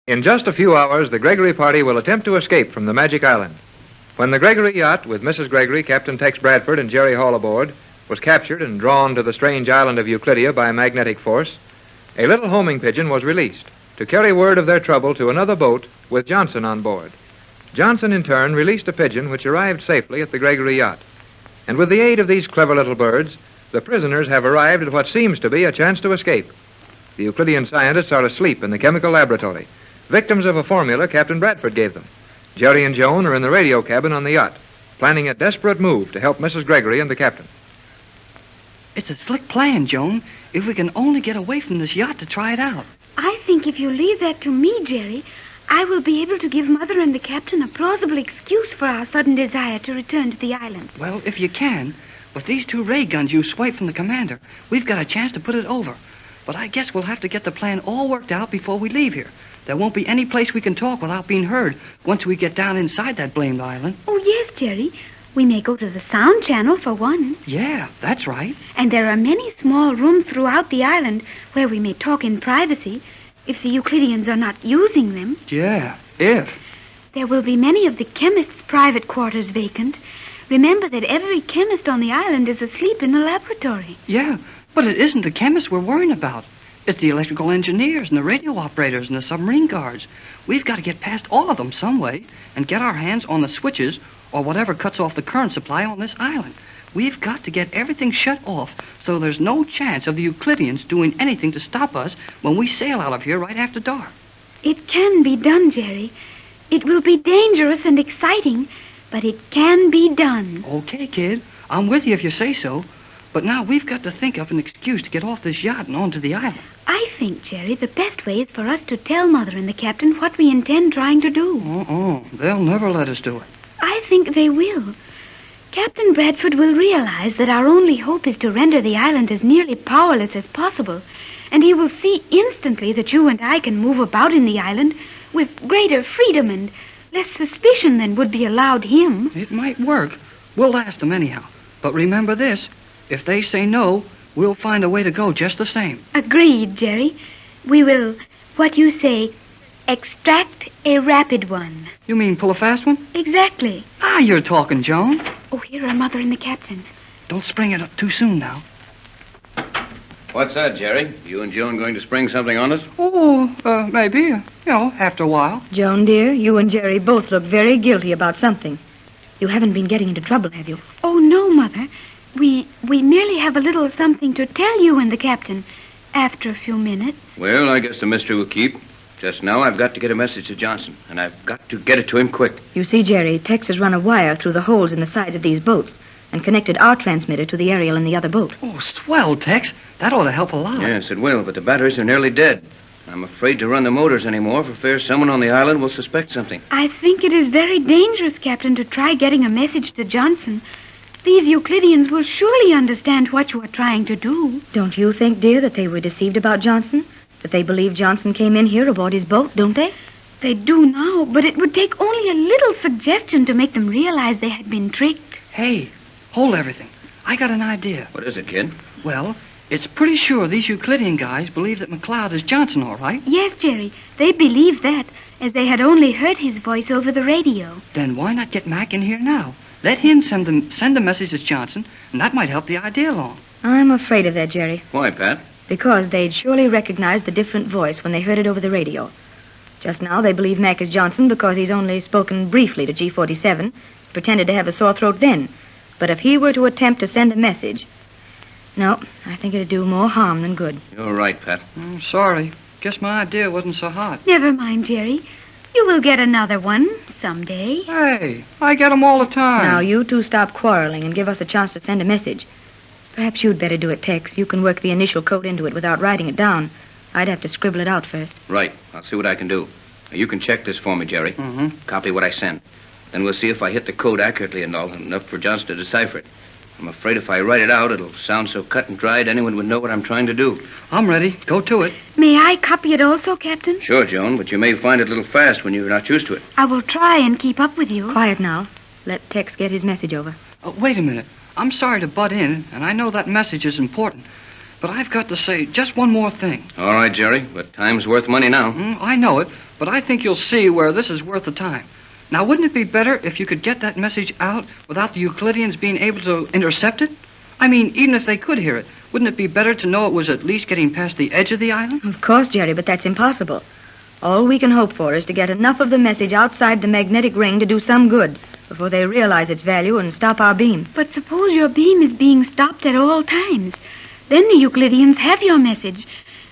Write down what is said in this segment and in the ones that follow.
In just a few hours, the Gregory party will attempt to escape from the Magic Island. When the Gregory yacht, with Mrs. Gregory, Captain Tex Bradford, and Jerry Hall aboard, was captured and drawn to the strange island of Euclidia by magnetic force, a little homing pigeon was released to carry word of their trouble to another boat with Johnson on board. Johnson, in turn, released a pigeon which arrived safely at the Gregory yacht. And with the aid of these clever little birds, the prisoners have arrived at what seems to be a chance to escape. The Euclidean scientists are asleep in the chemical laboratory, victims of a formula Captain Bradford gave them. Jerry and Joan are in the radio cabin on the yacht, planning a desperate move to help Mrs. Gregory and the captain. It's a slick plan, Joan, if we can only get away from this yacht to try it out. I think if you leave that to me, Jerry, I will be able to give Mother and the captain a plausible excuse for our sudden desire to return to the island. Well, if you can, with these 2 ray guns you swiped from the commander, we've got a chance to put it over. But I guess we'll have to get the plan all worked out before we leave here. There won't be any place we can talk without being heard once we get down inside that blamed island. Oh, yes, Jerry. We may go to the sound channel for one. Yeah, that's right. And there are many small rooms throughout the island where we may talk in privacy if the Euclideans are not using them. Yeah, if. There will be many of the chemists' private quarters vacant. Remember that every chemist on the island is asleep in the laboratory. Yeah, but it isn't the chemists we're worrying about. It's the electrical engineers and the radio operators and the submarine guards. We've got to get past all of them some way and get our hands on the switches or whatever cuts off the current supply on this island. We've got to get everything shut off so there's no chance of the Euclideans doing anything to stop us when we sail out of here right after dark. It can be done, Jerry. It will be dangerous and exciting, but it can be done. Okay, kid. I'm with you if you say so. But now we've got to think of an excuse to get off this yacht and onto the island. I think, Jerry, the best way is for us to tell Mother and the captain what we intend trying to do. They'll never let us do it. I think they will. Captain Bradford will realize that our only hope is to render the island as nearly powerless as possible, and he will see instantly that you and I can move about in the island with greater freedom and less suspicion than would be allowed him. It might work. We'll ask them anyhow. But remember this, if they say no, we'll find a way to go just the same. Agreed, Jerry. We will, what you say, extract a rapid one. You mean pull a fast one? Exactly. Ah, you're talking, Joan. Oh, here are Mother and the captain. Don't spring it up too soon now. What's that, Jerry? You and Joan going to spring something on us? Maybe. After a while. Joan, dear, you and Jerry both look very guilty about something. You haven't been getting into trouble, have you? Oh, no, Mother. We merely have a little something to tell you and the captain after a few minutes. Well, I guess the mystery will keep. Just now, I've got to get a message to Johnson, and I've got to get it to him quick. You see, Jerry, Tex has run a wire through the holes in the sides of these boats and connected our transmitter to the aerial in the other boat. Oh, swell, Tex. That ought to help a lot. Yes, it will, but the batteries are nearly dead. I'm afraid to run the motors anymore for fear someone on the island will suspect something. I think it is very dangerous, Captain, to try getting a message to Johnson. These Euclideans will surely understand what you are trying to do. Don't you think, dear, that they were deceived about Johnson? That they believe Johnson came in here aboard his boat, don't they? They do now, but it would take only a little suggestion to make them realize they had been tricked. Hey, hold everything. I got an idea. What is it, kid? Well, it's pretty sure these Euclidean guys believe that McLeod is Johnson, all right? Yes, Jerry. They believe that, as they had only heard his voice over the radio. Then why not get Mac in here now? Let him send a message to Johnson, and that might help the idea along. I'm afraid of that, Jerry. Why, Pat? Because they'd surely recognize the different voice when they heard it over the radio. Just now, they believe Mac is Johnson because he's only spoken briefly to G47, pretended to have a sore throat then. But if he were to attempt to send a message... No, I think it'd do more harm than good. You're right, Pat. Sorry. Guess my idea wasn't so hot. Never mind, Jerry. You will get another one someday. Hey, I get 'em all the time. Now, you two stop quarreling and give us a chance to send a message. Perhaps you'd better do it, Tex. You can work the initial code into it without writing it down. I'd have to scribble it out first. Right. I'll see what I can do. Now, you can check this for me, Jerry. Mm-hmm. Copy what I send. Then we'll see if I hit the code accurately and all, enough for Johnson to decipher it. I'm afraid if I write it out, it'll sound so cut and dried anyone would know what I'm trying to do. I'm ready. Go to it. May I copy it also, Captain? Sure, Joan, but you may find it a little fast when you're not used to it. I will try and keep up with you. Quiet now. Let Tex get his message over. Wait a minute. I'm sorry to butt in, and I know that message is important. but I've got to say just one more thing. All right, Jerry, but time's worth money now. I know it, but I think you'll see where this is worth the time. Now, wouldn't it be better if you could get that message out without the Euclideans being able to intercept it? I mean, even if they could hear it, wouldn't it be better to know it was at least getting past the edge of the island? Of course, Jerry, but that's impossible. All we can hope for is to get enough of the message outside the magnetic ring to do some good before they realize its value and stop our beam. But suppose your beam is being stopped at all times. Then the Euclideans have your message.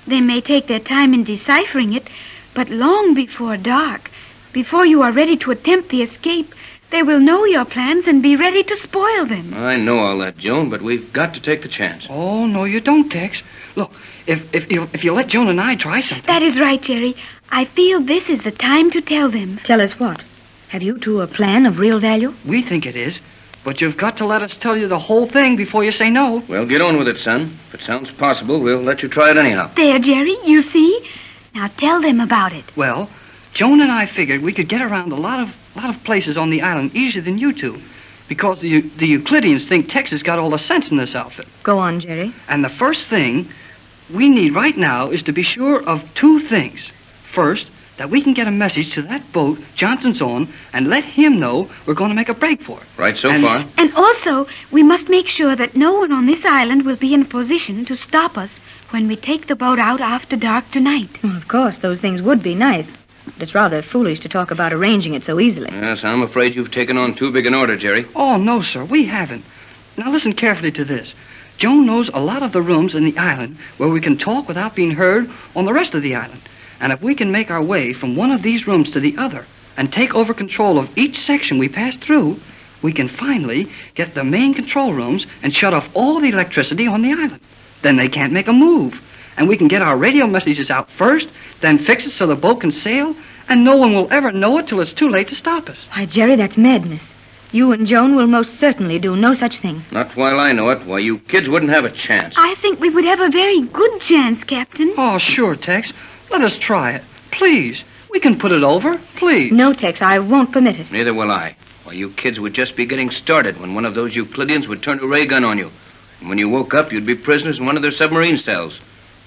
They may take their time in deciphering it, but long before dark, before you are ready to attempt the escape, they will know your plans and be ready to spoil them. I know all that, Joan, but we've got to take the chance. Oh, no, you don't, Tex. Look, if you let Joan and I try something... That is right, Jerry. I feel this is the time to tell them. Tell us what? Have you two a plan of real value? We think it is, but you've got to let us tell you the whole thing before you say no. Well, get on with it, son. If it sounds possible, we'll let you try it anyhow. There, Jerry, you see? Now tell them about it. Well, Joan and I figured we could get around a lot of places on the island easier than you two, because the Euclideans think Tex has got all the sense in this outfit. Go on, Jerry. And the first thing we need right now is to be sure of two things. First, that we can get a message to that boat Johnson's on and let him know we're going to make a break for it. Right so far. And also, we must make sure that no one on this island will be in a position to stop us when we take the boat out after dark tonight. Well, of course, those things would be nice. But it's rather foolish to talk about arranging it so easily. Yes, I'm afraid you've taken on too big an order, Jerry. Oh, no, sir, we haven't. Now listen carefully to this. Joan knows a lot of the rooms in the island where we can talk without being heard on the rest of the island. And if we can make our way from one of these rooms to the other and take over control of each section we pass through, we can finally get the main control rooms and shut off all the electricity on the island. Then they can't make a move. And we can get our radio messages out first, then fix it so the boat can sail, and no one will ever know it till it's too late to stop us. Why, Jerry, that's madness. You and Joan will most certainly do no such thing. Not while I know it. Why, you kids wouldn't have a chance. I think we would have a very good chance, Captain. Oh, sure, Tex. Let us try it. Please. We can put it over. Please. No, Tex, I won't permit it. Neither will I. Why, you kids would just be getting started when one of those Euclideans would turn a ray gun on you. And when you woke up, you'd be prisoners in one of their submarine cells.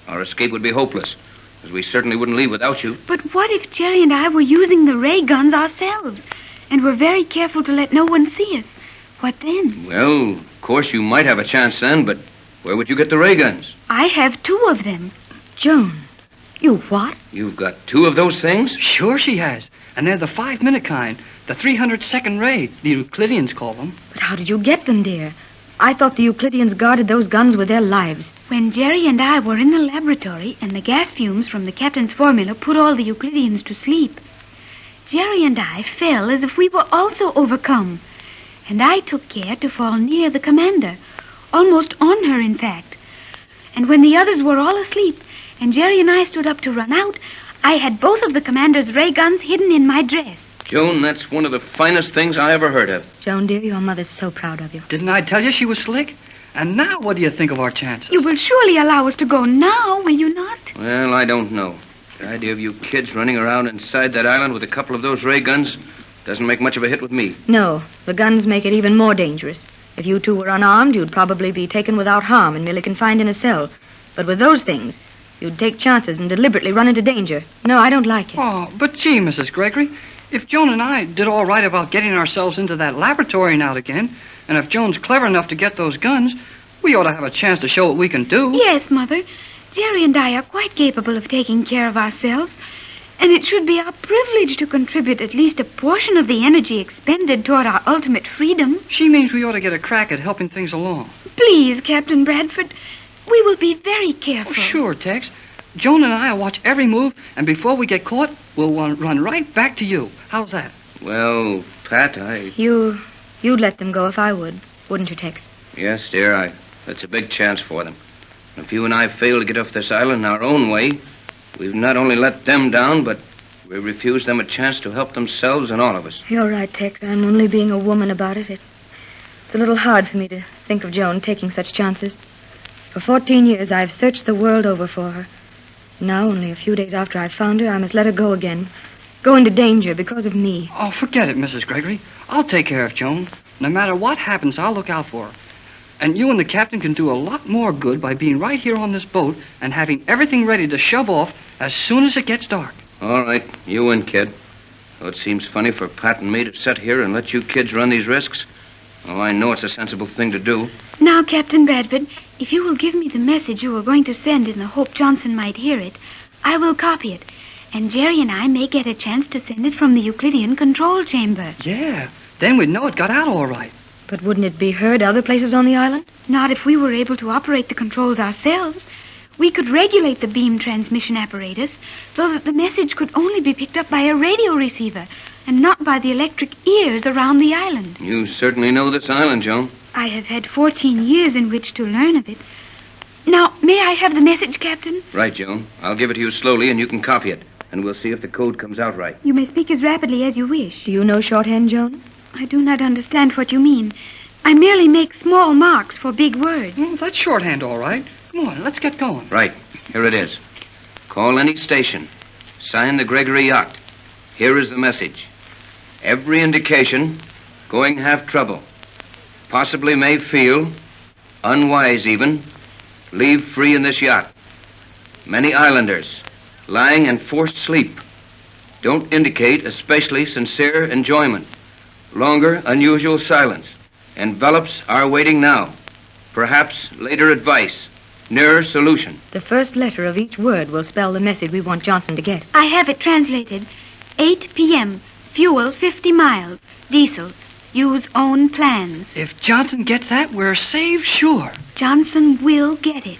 Our escape would be hopeless, as we certainly wouldn't leave without you. But what if Jerry and I were using the ray guns ourselves, and were very careful to let no one see us? What then? Well, of course, you might have a chance then, but where would you get the ray guns? I have 2 of them. Joan, you what? You've got 2 of those things? Sure she has. And they're the 5-minute kind, the 300-second ray, the Euclideans call them. But how did you get them, dear? I thought the Euclideans guarded those guns with their lives. When Jerry and I were in the laboratory and the gas fumes from the captain's formula put all the Euclideans to sleep, Jerry and I fell as if we were also overcome. And I took care to fall near the commander, almost on her, in fact. And when the others were all asleep and Jerry and I stood up to run out, I had both of the commander's ray guns hidden in my dress. Joan, that's one of the finest things I ever heard of. Joan, dear, your mother's so proud of you. Didn't I tell you she was slick? And now what do you think of our chances? You will surely allow us to go now, will you not? Well, I don't know. The idea of you kids running around inside that island with a couple of those ray guns doesn't make much of a hit with me. No, the guns make it even more dangerous. If you two were unarmed, you'd probably be taken without harm and merely confined in a cell. But with those things, you'd take chances and deliberately run into danger. No, I don't like it. Oh, but gee, Mrs. Gregory, if Joan and I did all right about getting ourselves into that laboratory and out again, and if Joan's clever enough to get those guns, we ought to have a chance to show what we can do. Yes, Mother. Jerry and I are quite capable of taking care of ourselves, and it should be our privilege to contribute at least a portion of the energy expended toward our ultimate freedom. She means we ought to get a crack at helping things along. Please, Captain Bradford, we will be very careful. Oh, sure, Tex. Joan and I will watch every move, and before we get caught, we'll run right back to you. How's that? Well, Pat, You'd let them go if I would, wouldn't you, Tex? Yes, dear, that's a big chance for them. If you and I fail to get off this island our own way, we've not only let them down, but we refuse them a chance to help themselves and all of us. You're right, Tex. I'm only being a woman about it. It's a little hard for me to think of Joan taking such chances. For 14 years, I've searched the world over for her. Now, only a few days after I found her, I must let her go again. Go into danger because of me. Oh, forget it, Mrs. Gregory. I'll take care of Joan. No matter what happens, I'll look out for her. And you and the captain can do a lot more good by being right here on this boat and having everything ready to shove off as soon as it gets dark. All right, you win, kid. Though it seems funny for Pat and me to sit here and let you kids run these risks. Oh, I know it's a sensible thing to do. Now, Captain Bradford, if you will give me the message you were going to send in the hope Johnson might hear it, I will copy it. And Jerry and I may get a chance to send it from the Euclidean control chamber. Yeah, then we'd know it got out all right. But wouldn't it be heard other places on the island? Not if we were able to operate the controls ourselves. We could regulate the beam transmission apparatus so that the message could only be picked up by a radio receiver and not by the electric ears around the island. You certainly know this island, Joan. I have had 14 years in which to learn of it. Now, may I have the message, Captain? Right, Joan. I'll give it to you slowly and you can copy it. And we'll see if the code comes out right. You may speak as rapidly as you wish. Do you know shorthand, Joan? I do not understand what you mean. I merely make small marks for big words. Well, that's shorthand, all right. Come on, let's get going. Right. Here it is. Call any station. Sign the Gregory yacht. Here is the message. Every indication, going half trouble. Possibly may feel, unwise even, leave free in this yacht. Many islanders, lying in forced sleep. Don't indicate especially sincere enjoyment. Longer, unusual silence. Envelops are waiting now. Perhaps later advice. Nearer solution. The first letter of each word will spell the message we want Johnson to get. I have it translated. 8 p.m. Fuel 50 miles. Diesel. Use own plans. If Johnson gets that, we're saved sure. Johnson will get it.